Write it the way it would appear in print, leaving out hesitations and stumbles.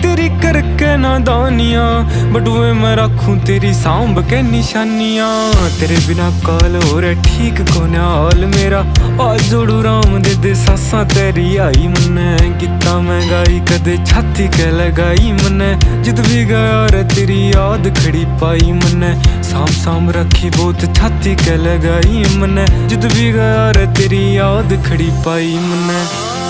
तेरी करके नादानियां, बटुए मैं रखूं तेरी सांभ के निशानियां। तेरे बिना काल हो रे ठीक कोने हाल मेरा, आज जोड़ू राम दे सासा तेरी आई मन्ने। किता मैं गाई कदे छाती के लगाई मन्ने, जित भी गया रे तेरी याद खड़ी पाई मन्ने। साम साम रखी बहुत छाती के लगाई मन्ने, जित भी गया रे तेरी याद खड़ी पाई मन्ने।